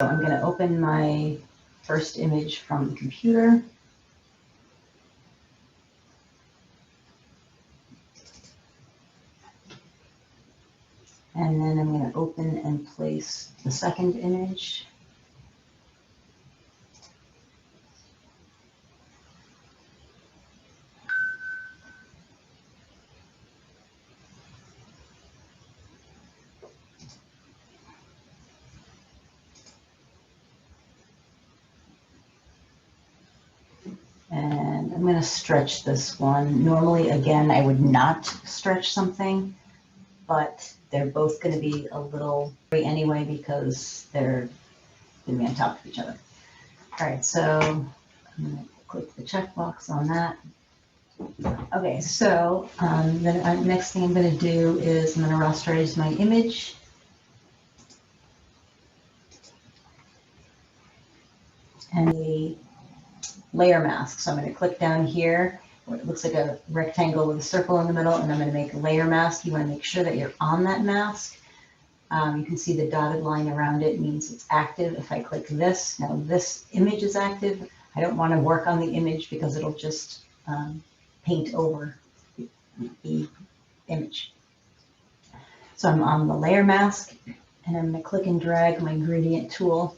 So I'm going to open my first image from the computer. And then I'm going to open and place the second image. And I'm going to stretch this one. Normally, again, I would not stretch something, but they're both going to be a little free anyway because they're going to be on top of each other. All right, so I'm going to click the checkbox on that. Okay, so the next thing I'm going to do is I'm going to rasterize my image. And a layer mask. So I'm going to click down here where it looks like a rectangle with a circle in the middle, and I'm going to make a layer mask. You want to make sure that you're on that mask. You can see the dotted line around it means it's active. If I click this, now this image is active. I don't want to work on the image because it'll just paint over the image. So I'm on the layer mask, and I'm going to click and drag my gradient tool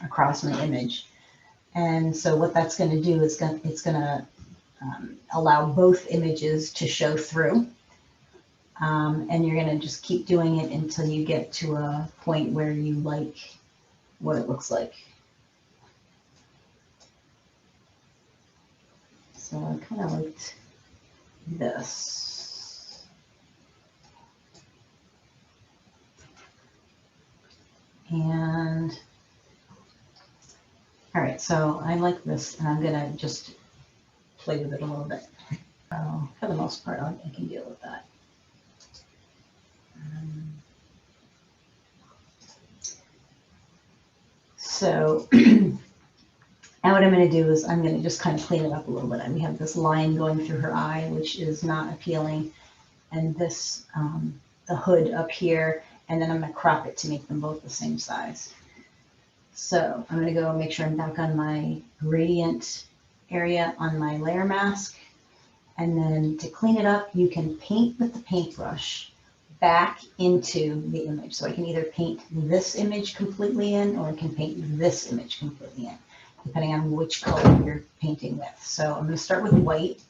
across my image. And so what that's going to do is it's going to allow both images to show through. And you're going to just keep doing it until you get to a point where you like what it looks like. So I kind of liked this. And all right, so I like this, and I'm going to just play with it a little bit. So for the most part, I can deal with that. So now what I'm going to do is I'm going to just kind of clean it up a little bit. And we have this line going through her eye, which is not appealing. And this, the hood up here, and then I'm going to crop it to make them both the same size. So I'm going to go make sure I'm back on my gradient area on my layer mask. And then to clean it up, you can paint with the paintbrush back into the image. So I can either paint this image completely in, or I can paint this image completely in, depending on which color you're painting with. So I'm going to start with white.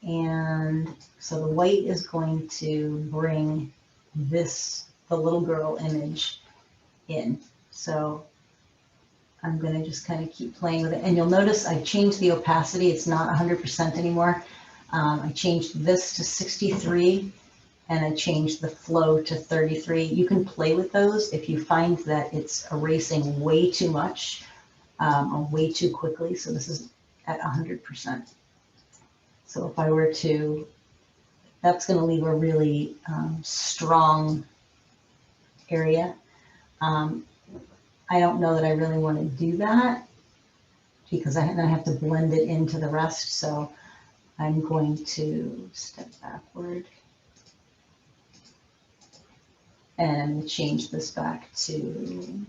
And so the white is going to bring this, the little girl image in. So I'm going to just kind of keep playing with it. And you'll notice I changed the opacity. It's not 100% anymore. I changed this to 63, and I changed the flow to 33. You can play with those if you find that it's erasing way too much or way too quickly. So this is at 100%. So if I were to, that's going to leave a really strong area. I don't know that I really want to do that because then I have to blend it into the rest. So I'm going to step backward, and I'm going to change this back to,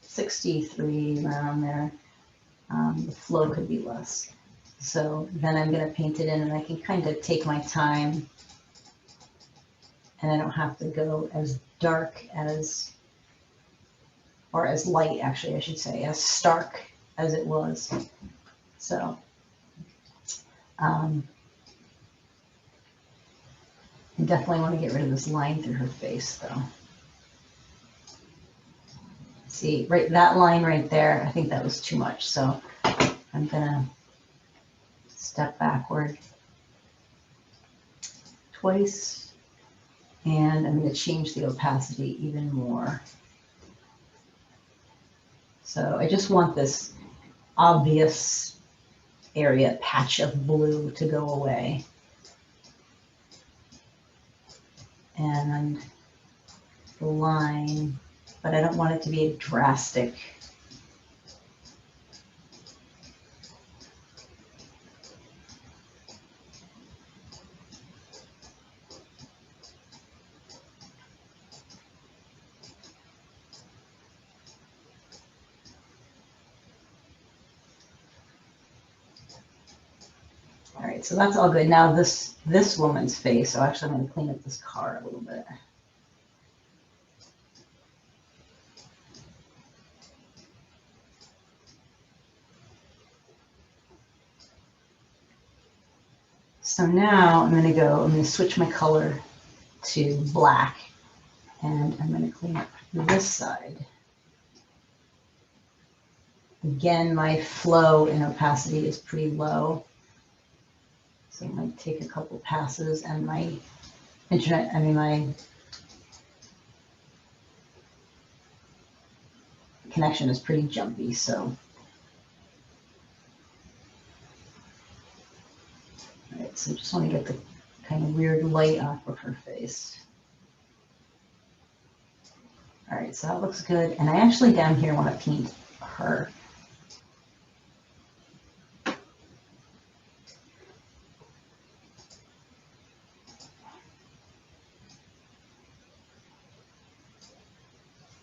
63 around there. The flow could be less. So then I'm going to paint it in, and I can kind of take my time, and I don't have to go as dark as, or as light, actually, I should say, as stark as it was. So I definitely want to get rid of this line through her face, though. See, right, that line right there, I think that was too much. So I'm going to step backward twice, and I'm going to change the opacity even more. So I just want this obvious area, patch of blue, to go away. And the line, but I don't want it to be a drastic. right, so that's all good. Now this woman's face, so actually I'm going to clean up this car a little bit. So now I'm going to switch my color to black, and I'm going to clean up this side. Again, my flow and opacity is pretty low, so it might take a couple passes, and my connection is pretty jumpy, so. All right, so just want to get the kind of weird light off of her face. All right, so that looks good. And I actually down here want to paint her.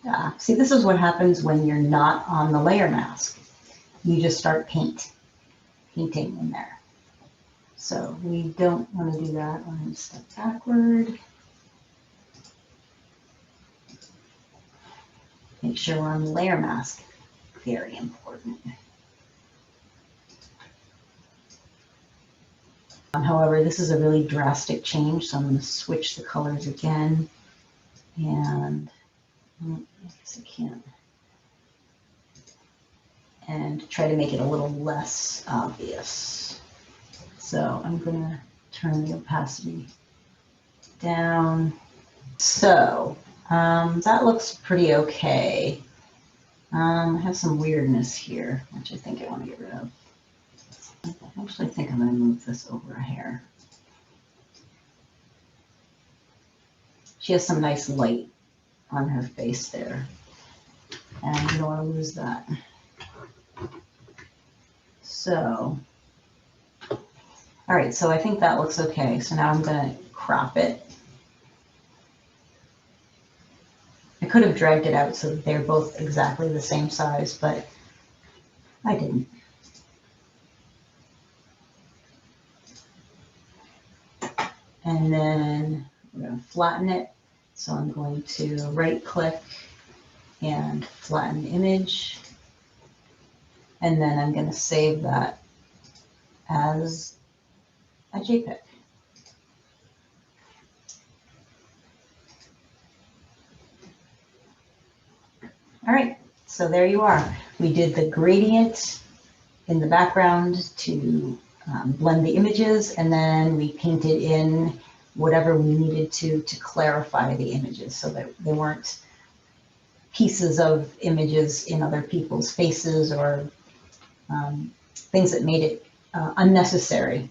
Yeah, see, this is what happens when you're not on the layer mask. You just start painting in there. So we don't want to do that. I'm going to step backward. Make sure we're on the layer mask. Very important. However, this is a really drastic change, so I'm going to switch the colors again. And I guess I can't. And try to make it a little less obvious. So I'm going to turn the opacity down. So that looks pretty okay. I have some weirdness here, which I think I want to get rid of. I actually think I'm going to move this over a hair. She has some nice light on her face there, and you don't want to lose that. So, all right, so I think that looks okay. So now I'm going to crop it. I could have dragged it out so that they're both exactly the same size, but I didn't. And then we're going to flatten it. So I'm going to right click and flatten image. And then I'm going to save that as a JPEG. All right, so there you are. We did the gradient in the background to blend the images, and then we painted in whatever we needed to clarify the images so that they weren't pieces of images in other people's faces or things that made it unnecessary